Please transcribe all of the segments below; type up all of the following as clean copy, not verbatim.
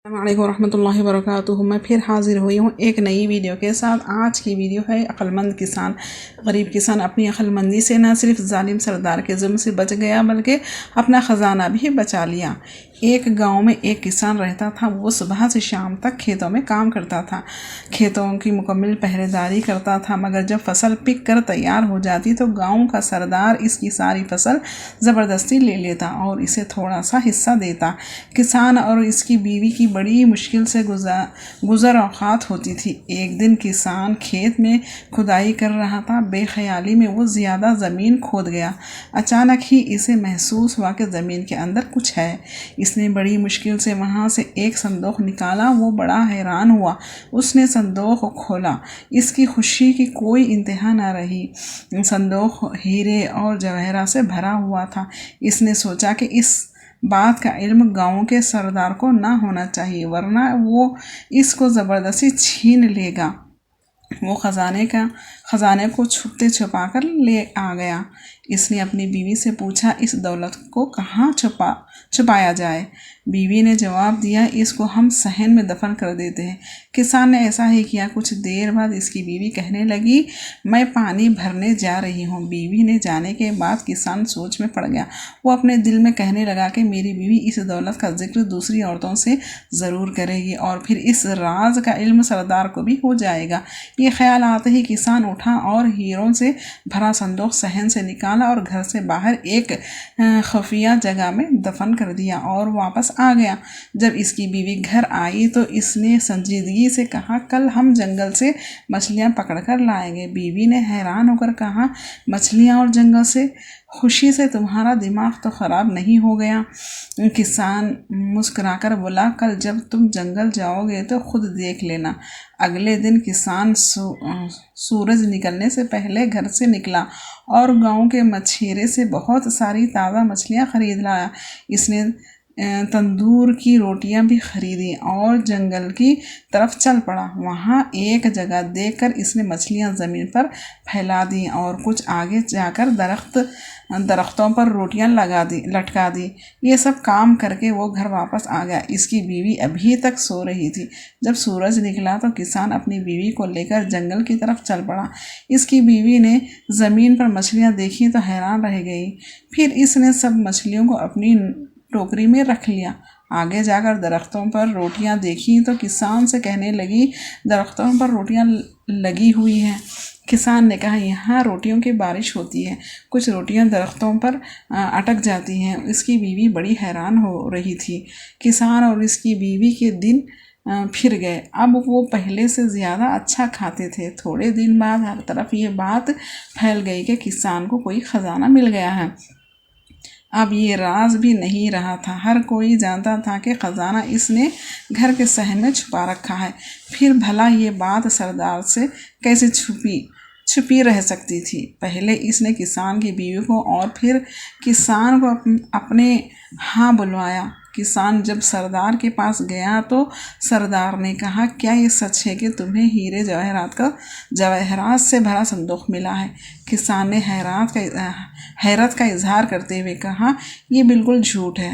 السلام علیکم ورحمۃ اللہ وبرکاتہ۔ میں پھر حاضر ہوئی ہوں ایک نئی ویڈیو کے ساتھ۔ آج کی ویڈیو ہے عقلمند کسان۔ غریب کسان اپنی عقلمندی سے نہ صرف ظالم سردار کے ظلم سے بچ گیا بلکہ اپنا خزانہ بھی بچا لیا۔ ایک گاؤں میں ایک کسان رہتا تھا۔ وہ صبح سے شام تک کھیتوں میں کام کرتا تھا، کھیتوں کی مکمل پہرے داری کرتا تھا، مگر جب فصل پک کر تیار ہو جاتی تو گاؤں کا سردار اس کی ساری فصل زبردستی لے لیتا اور اسے تھوڑا سا حصہ دیتا۔ کسان اور اس کی بیوی کی بڑی مشکل سے گزر اوقات ہوتی تھی۔ ایک دن کسان کھیت میں کھدائی کر رہا تھا، بے خیالی میں وہ زیادہ زمین کھود گیا۔ اچانک ہی اسے محسوس ہوا کہ زمین کے اندر کچھ ہے۔ اس نے بڑی مشکل سے وہاں سے ایک صندوق نکالا۔ وہ بڑا حیران ہوا۔ اس نے صندوق کھولا، اس کی خوشی کی کوئی انتہا نہ رہی۔ صندوق ہیرے اور جواہرات سے بھرا ہوا تھا۔ اس نے سوچا کہ اس بات کا علم گاؤں کے سردار کو نہ ہونا چاہیے، ورنہ وہ اس کو زبردستی چھین لے گا۔ وہ خزانے کو چھپتے چھپا کر لے آ گیا۔ اس نے اپنی بیوی سے پوچھا، اس دولت کو کہاں چھپایا جائے؟ بیوی نے جواب دیا، اس کو ہم صحن میں دفن کر دیتے ہیں۔ کسان نے ایسا ہی کیا۔ کچھ دیر بعد اس کی بیوی کہنے لگی، میں پانی بھرنے جا رہی ہوں۔ بیوی نے جانے کے بعد کسان سوچ میں پڑ گیا۔ وہ اپنے دل میں کہنے لگا کہ میری بیوی اس دولت کا ذکر دوسری عورتوں سے ضرور کرے گی اور پھر اس راز کا علم سردار کو بھی ہو جائے گا۔ یہ خیال آتے ہی کسان اٹھا اور ہیروں سے بھرا صندوق صحن سے نکالا اور گھر سے باہر ایک خفیہ جگہ میں دفن کر دیا اور واپس آ گیا۔ جب اس کی بیوی گھر آئی تو اس نے سنجیدگی سے کہا، کل ہم جنگل سے مچھلیاں پکڑ کر لائیں گے۔ بیوی نے حیران ہو کر کہا، مچھلیاں اور جنگل سے؟ خوشی سے تمہارا دماغ تو خراب نہیں ہو گیا؟ کسان مسکرا کر بولا، کل جب تم جنگل جاؤ گے تو خود دیکھ لینا۔ اگلے دن کسان سورج نکلنے سے پہلے گھر سے نکلا اور گاؤں کے مچھیرے سے بہت ساری تازہ مچھلیاں خرید لایا۔ اس نے تندور کی روٹیاں بھی خریدیں اور جنگل کی طرف چل پڑا۔ وہاں ایک جگہ دیکھ کر اس نے مچھلیاں زمین پر پھیلا دیں اور کچھ آگے جا کر درختوں پر روٹیاں لٹکا دی۔ یہ سب کام کر کے وہ گھر واپس آ گیا۔ اس کی بیوی ابھی تک سو رہی تھی۔ جب سورج نکلا تو کسان اپنی بیوی کو لے کر جنگل کی طرف چل پڑا۔ اس کی بیوی نے زمین پر مچھلیاں دیکھی تو حیران رہ گئی۔ پھر اس نے سب مچھلیوں کو اپنی ٹوکری میں رکھ لیا۔ آگے جا کر درختوں پر روٹیاں دیکھی تو کسان سے کہنے لگی، درختوں پر روٹیاں لگی ہوئی ہیں۔ کسان نے کہا، یہاں روٹیوں کی بارش ہوتی ہے، کچھ روٹیاں درختوں پر اٹک جاتی ہیں۔ اس کی بیوی بڑی حیران ہو رہی تھی۔ کسان اور اس کی بیوی کے دن پھر گئے۔ اب وہ پہلے سے زیادہ اچھا کھاتے تھے۔ تھوڑے دن بعد ہر طرف یہ بات پھیل گئی کہ کسان کو کوئی خزانہ مل گیا ہے۔ اب یہ راز بھی نہیں رہا تھا، ہر کوئی جانتا تھا کہ خزانہ اس نے گھر کے صحن میں چھپا رکھا ہے۔ پھر بھلا یہ بات سردار سے کیسے چھپی رہ سکتی تھی؟ پہلے اس نے کسان کی بیوی کو اور پھر کسان کو اپنے ہاں بلوایا۔ کسان جب سردار کے پاس گیا تو سردار نے کہا، کیا یہ سچ ہے کہ تمہیں ہیرے جواہرات سے بھرا صندوق ملا ہے؟ کسان نے حیرت کا اظہار کرتے ہوئے کہا، یہ بالکل جھوٹ ہے۔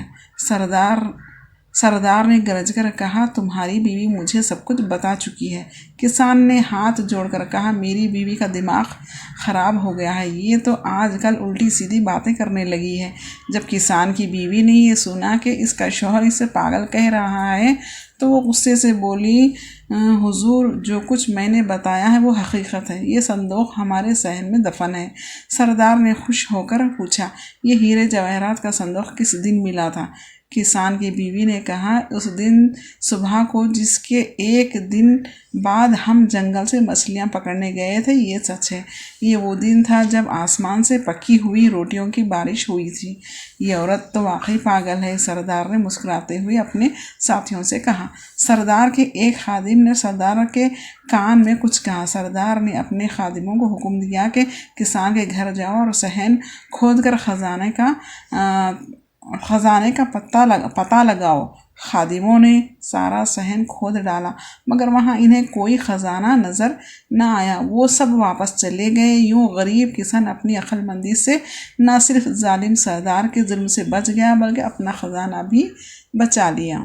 سردار نے گرج کر کہا، تمہاری بیوی مجھے سب کچھ بتا چکی ہے۔ کسان نے ہاتھ جوڑ کر کہا، میری بیوی کا دماغ خراب ہو گیا ہے، یہ تو آج کل الٹی سیدھی باتیں کرنے لگی ہے۔ جب کسان کی بیوی نے یہ سنا کہ اس کا شوہر اسے پاگل کہہ رہا ہے تو وہ غصے سے بولی، حضور، جو کچھ میں نے بتایا ہے وہ حقیقت ہے، یہ صندوق ہمارے صحن میں دفن ہے۔ سردار نے خوش ہو کر پوچھا، یہ ہیرے جواہرات کا صندوق کس دن ملا تھا؟ کسان کی بیوی نے کہا، اس دن صبح کو جس کے ایک دن بعد ہم جنگل سے مچھلیاں پکڑنے گئے تھے، یہ سچ ہے۔ یہ وہ دن تھا جب آسمان سے پکی ہوئی روٹیوں کی بارش ہوئی تھی۔ یہ عورت تو واقعی پاگل ہے، سردار نے مسکراتے ہوئے اپنے ساتھیوں سے کہا۔ سردار کے ایک خادم نے سردار کے کان میں کچھ کہا۔ سردار نے اپنے خادموں کو حکم دیا کہ کسان کے گھر جاؤ اور صحن کھود کر خزانے کا پتہ لگاؤ۔ خادموں نے سارا صحن کھود ڈالا مگر وہاں انہیں کوئی خزانہ نظر نہ آیا۔ وہ سب واپس چلے گئے۔ یوں غریب کسان اپنی عقل مندی سے نہ صرف ظالم سردار کے ظلم سے بچ گیا بلکہ اپنا خزانہ بھی بچا لیا۔